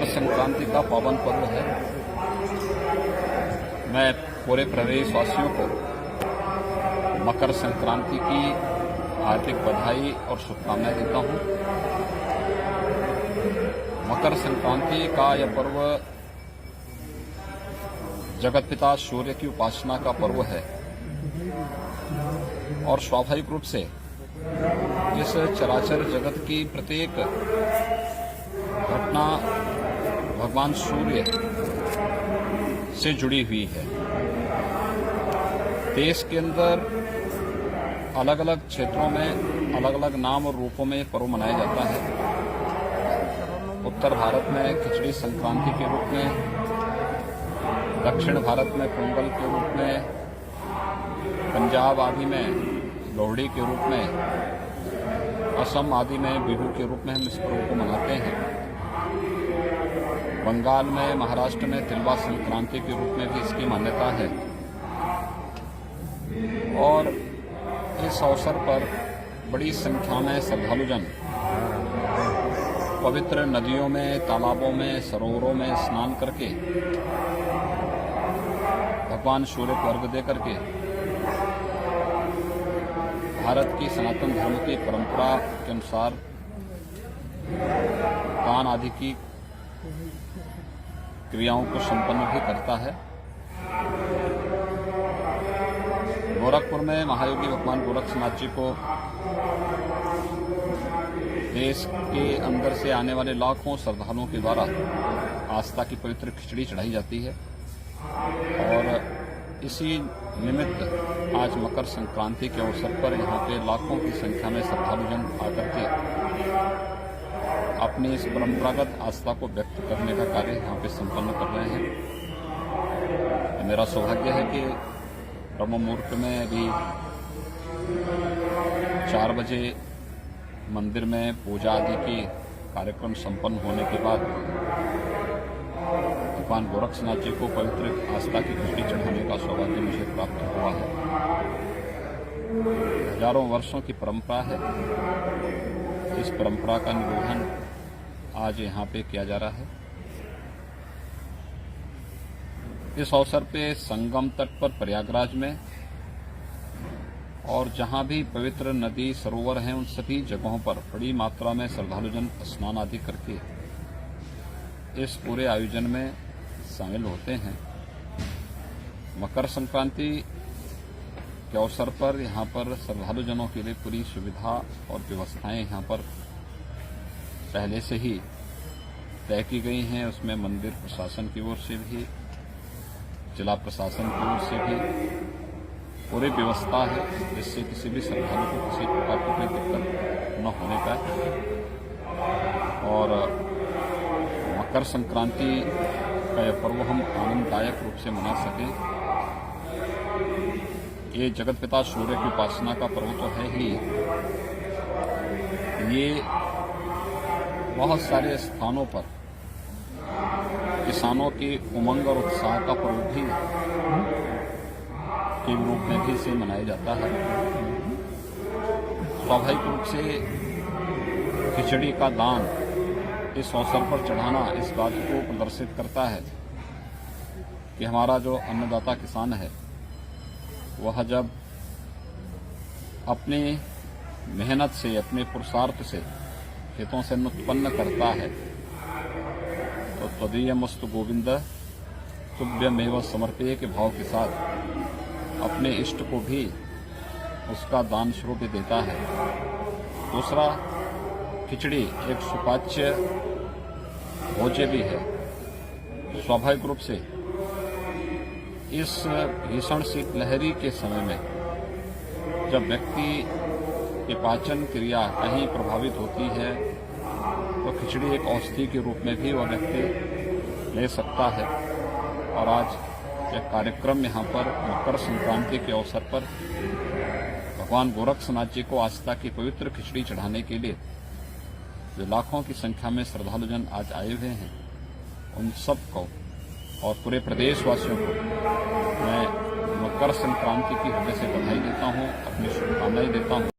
मकर संक्रांति का पावन पर्व है। मैं पूरे प्रदेशवासियों को मकर संक्रांति की हार्दिक बधाई और शुभकामनाएं देता हूं। मकर संक्रांति का यह पर्व जगतपिता सूर्य की उपासना का पर्व है और स्वाभाविक रूप से इस चराचर जगत की प्रत्येक घटना भगवान सूर्य से जुड़ी हुई है। देश के अंदर अलग अलग क्षेत्रों में अलग अलग नाम और रूपों में पर्व मनाया जाता है। उत्तर भारत में खिचड़ी संक्रांति के रूप में, दक्षिण भारत में पोंगल के रूप में, पंजाब आदि में लोहड़ी के रूप में, असम आदि में बिहू के रूप में हम इस पर्व को मनाते हैं। बंगाल में, महाराष्ट्र में तिलवा संक्रांति के रूप में भी इसकी मान्यता है और इस अवसर पर बड़ी संख्या में श्रद्धालुजन पवित्र नदियों में, तालाबों में, सरोवरों में स्नान करके भगवान सूर्य को अर्घ्य दे करके भारत की सनातन धर्म की परंपरा के अनुसार दान आदि की क्रियाओं को संपन्न भी करता है। गोरखपुर में महायोगी भगवान गोरक्षनाथ जी को देश के अंदर से आने वाले लाखों श्रद्धालुओं के द्वारा आस्था की पवित्र खिचड़ी चढ़ाई जाती है और इसी निमित्त आज मकर संक्रांति के अवसर पर यहाँ पे लाखों की संख्या में श्रद्धालुजन आकर के अपनी इस परंपरागत आस्था को व्यक्त करने का कार्य यहाँ पे संपन्न कर रहे हैं। मेरा सौभाग्य है कि ब्रह्म मुहूर्त में अभी 4 बजे मंदिर में पूजा आदि की कार्यक्रम संपन्न होने के बाद भगवान गोरक्षनाथ जी को पवित्र आस्था की खिचड़ी चढ़ाने का सौभाग्य मुझे प्राप्त हुआ है। हजारों वर्षों की परंपरा है। इस परंपरा का निर्वहन आज यहाँ पे किया जा रहा है। इस अवसर पे संगम तट पर प्रयागराज में और जहां भी पवित्र नदी सरोवर हैं उन सभी जगहों पर बड़ी मात्रा में श्रद्धालुजन स्नान आदि करके इस पूरे आयोजन में शामिल होते हैं। मकर संक्रांति के अवसर पर यहाँ पर श्रद्धालुजनों के लिए पूरी सुविधा और व्यवस्थाएं यहाँ पर पहले से ही तय की गई हैं। उसमें मंदिर प्रशासन की ओर से भी, जिला प्रशासन की ओर से भी पूरी व्यवस्था है जिससे किसी भी श्रद्धालु को किसी प्रकार की कोई दिक्कत न होने पाए और मकर संक्रांति का यह पर्व हम आनंददायक रूप से मना सकें। ये जगतपिता सूर्य की उपासना का पर्व तो है ही, ये बहुत सारे स्थानों पर किसानों की उमंग और उत्साह का पर्व भी के रूप में भी इसे मनाया जाता है। स्वाभाविक रूप से खिचड़ी का दान इस अवसर पर चढ़ाना इस बात को प्रदर्शित करता है कि हमारा जो अन्नदाता किसान है वह जब अपनी मेहनत से, अपने पुरुषार्थ से खेतों से अन्न उत्पन्न करता है तो त्वदीयमस्तु गोविंद तुभ्यमेव समर्पये के भाव के साथ अपने इष्ट को भी उसका दान स्वरूप देता है। दूसरा, खिचड़ी एक सुपाच्य भोज्य भी है। स्वाभाविक रूप से इस भीषण शीतलहरी के समय में जब व्यक्ति की पाचन क्रिया कहीं प्रभावित होती है तो खिचड़ी एक औषधि के रूप में भी वह व्यक्ति ले सकता है और आज यह कार्यक्रम यहाँ पर मकर संक्रांति के अवसर पर भगवान गोरक्षनाथ जी को आस्था की पवित्र खिचड़ी चढ़ाने के लिए जो लाखों की संख्या में श्रद्धालुजन आज आए हुए हैं उन सबको और पूरे प्रदेशवासियों को मैं मकर संक्रांति की हृदय से बधाई देता हूँ, अपनी शुभकामनाएं देता हूँ।